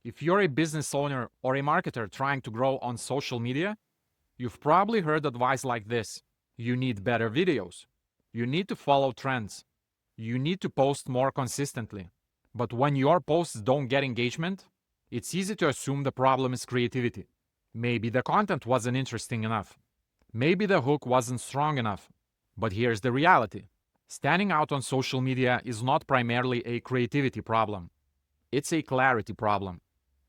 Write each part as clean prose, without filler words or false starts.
If you're a business owner or a marketer trying to grow on social media, you've probably heard advice like this. You need better videos. You need to follow trends. You need to post more consistently. But when your posts don't get engagement, it's easy to assume the problem is creativity. Maybe the content wasn't interesting enough. Maybe the hook wasn't strong enough. But here's the reality. Standing out on social media is not primarily a creativity problem. It's a clarity problem.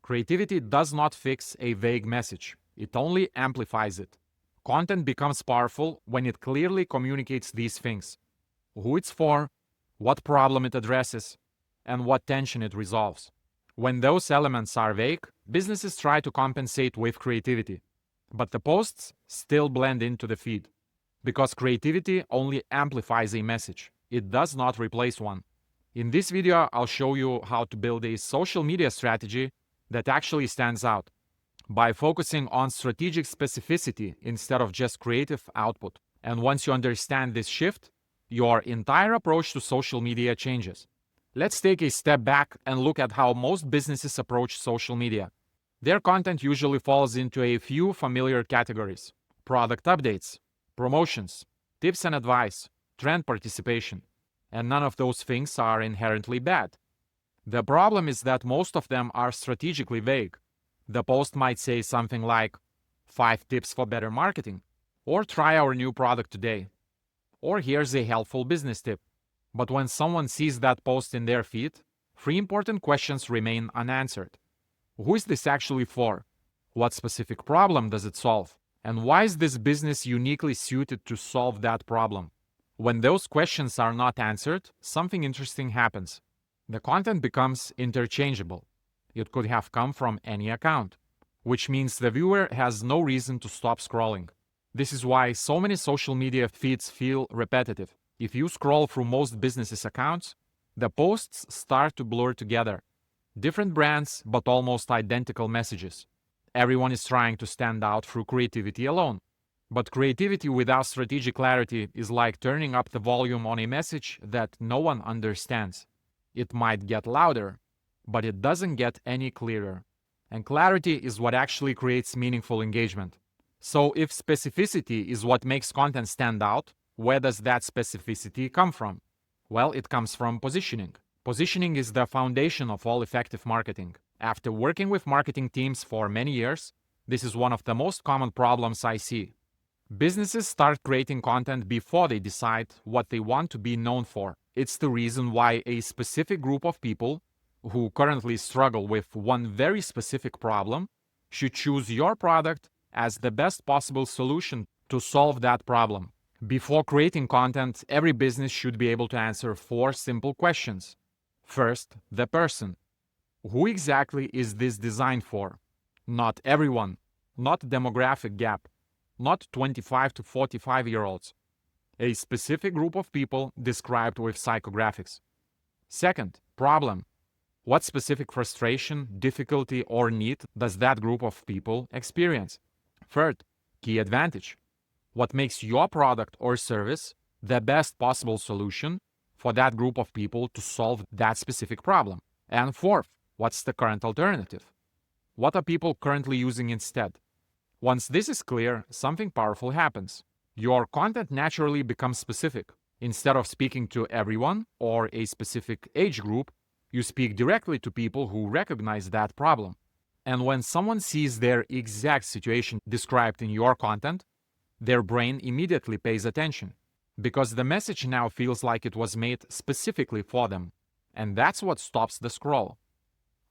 Creativity does not fix a vague message. It only amplifies it. Content becomes powerful when it clearly communicates these things: who it's for, what problem it addresses, and what tension it resolves. When those elements are vague, businesses try to compensate with creativity. But the posts still blend into the feed. Because creativity only amplifies a message. It does not replace one. In this video, I'll show you how to build a social media strategy that actually stands out by focusing on strategic specificity instead of just creative output. And once you understand this shift, your entire approach to social media changes. Let's take a step back and look at how most businesses approach social media. Their content usually falls into a few familiar categories: product updates, promotions, tips and advice, trend participation. And none of those things are inherently bad. The problem is that most of them are strategically vague. The post might say something like, 5 tips for better marketing, or try our new product today, or here's a helpful business tip. But when someone sees that post in their feed, 3 important questions remain unanswered. Who is this actually for? What specific problem does it solve? And why is this business uniquely suited to solve that problem? When those questions are not answered, something interesting happens. The content becomes interchangeable. It could have come from any account, which means the viewer has no reason to stop scrolling. This is why so many social media feeds feel repetitive. If you scroll through most businesses' accounts, the posts start to blur together. Different brands, but almost identical messages. Everyone is trying to stand out through creativity alone. But creativity without strategic clarity is like turning up the volume on a message that no one understands. It might get louder, but it doesn't get any clearer. And clarity is what actually creates meaningful engagement. So if specificity is what makes content stand out, where does that specificity come from? Well, it comes from positioning. Positioning is the foundation of all effective marketing. After working with marketing teams for many years, this is one of the most common problems I see. Businesses start creating content before they decide what they want to be known for. It's the reason why a specific group of people who currently struggle with one very specific problem should choose your product as the best possible solution to solve that problem. Before creating content, every business should be able to answer 4 simple questions. First, the person. Who exactly is this designed for? Not everyone, not demographic gap, not 25 to 45-year-olds. A specific group of people described with psychographics. Second, problem. What specific frustration, difficulty, or need does that group of people experience? Third, key advantage. What makes your product or service the best possible solution for that group of people to solve that specific problem? And fourth, what's the current alternative? What are people currently using instead? Once this is clear, something powerful happens. Your content naturally becomes specific. Instead of speaking to everyone or a specific age group, you speak directly to people who recognize that problem. And when someone sees their exact situation described in your content, their brain immediately pays attention, because the message now feels like it was made specifically for them. And that's what stops the scroll.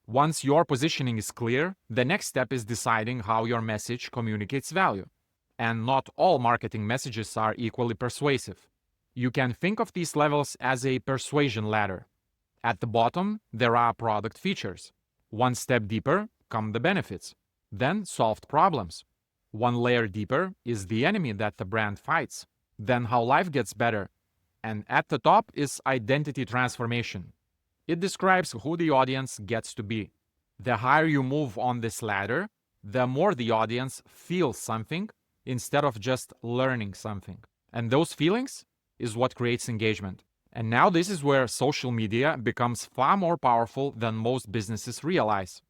Once your positioning is clear, the next step is deciding how your message communicates value. And not all marketing messages are equally persuasive. You can think of these levels as a persuasion ladder. At the bottom, there are product features. One step deeper come the benefits, then solved problems. One layer deeper is the enemy that the brand fights, then how life gets better. And at the top is identity transformation. It describes who the audience gets to be. The higher you move on this ladder, the more the audience feels something instead of just learning something. And those feelings is what creates engagement. And now this is where social media becomes far more powerful than most businesses realize.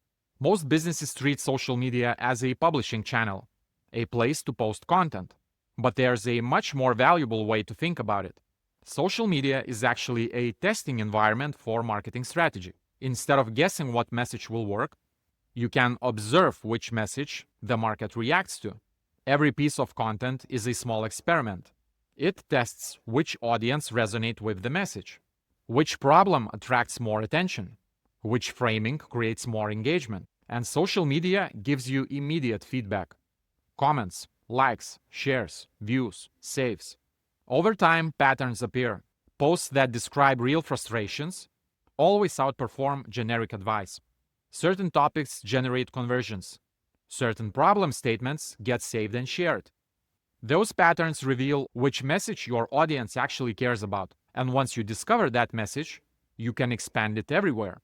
Most businesses treat social media as a publishing channel, a place to post content. But there's a much more valuable way to think about it. Social media is actually a testing environment for marketing strategy. Instead of guessing what message will work, you can observe which message the market reacts to. Every piece of content is a small experiment. It tests which audience resonates with the message, which problem attracts more attention, which framing creates more engagement. And social media gives you immediate feedback. Comments, likes, shares, views, saves. Over time, patterns appear. Posts that describe real frustrations always outperform generic advice. Certain topics generate conversions. Certain problem statements get saved and shared. Those patterns reveal which message your audience actually cares about. And once you discover that message, you can expand it everywhere.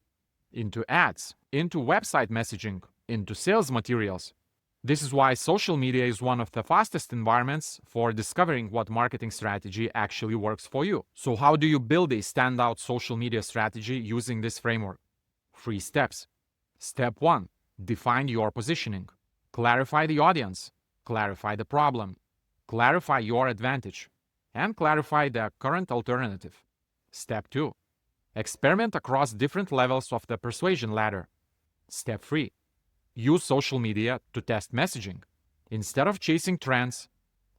Into ads, into website messaging, into sales materials. This is why social media is one of the fastest environments for discovering what marketing strategy actually works for you. So how do you build a standout social media strategy using this framework? 3 steps. Step 1. Define your positioning. Clarify the audience. Clarify the problem. Clarify your advantage. And clarify the current alternative. Step 2. Experiment across different levels of the persuasion ladder. Step 3. Use social media to test messaging. Instead of chasing trends,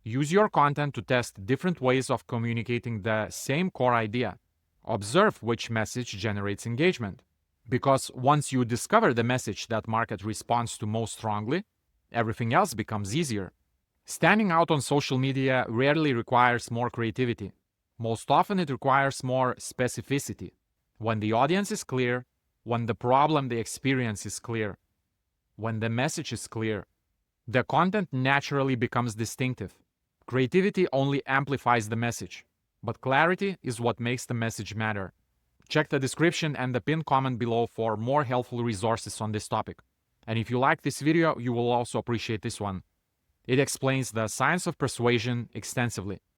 use your content to test different ways of communicating the same core idea. Observe which message generates engagement. Because once you discover the message that market responds to most strongly, everything else becomes easier. Standing out on social media rarely requires more creativity. Most often it requires more specificity. When the audience is clear, when the problem they experience is clear, when the message is clear, the content naturally becomes distinctive. Creativity only amplifies the message, but clarity is what makes the message matter. Check the description and the pinned comment below for more helpful resources on this topic. And if you like this video, you will also appreciate this one. It explains the science of persuasion extensively.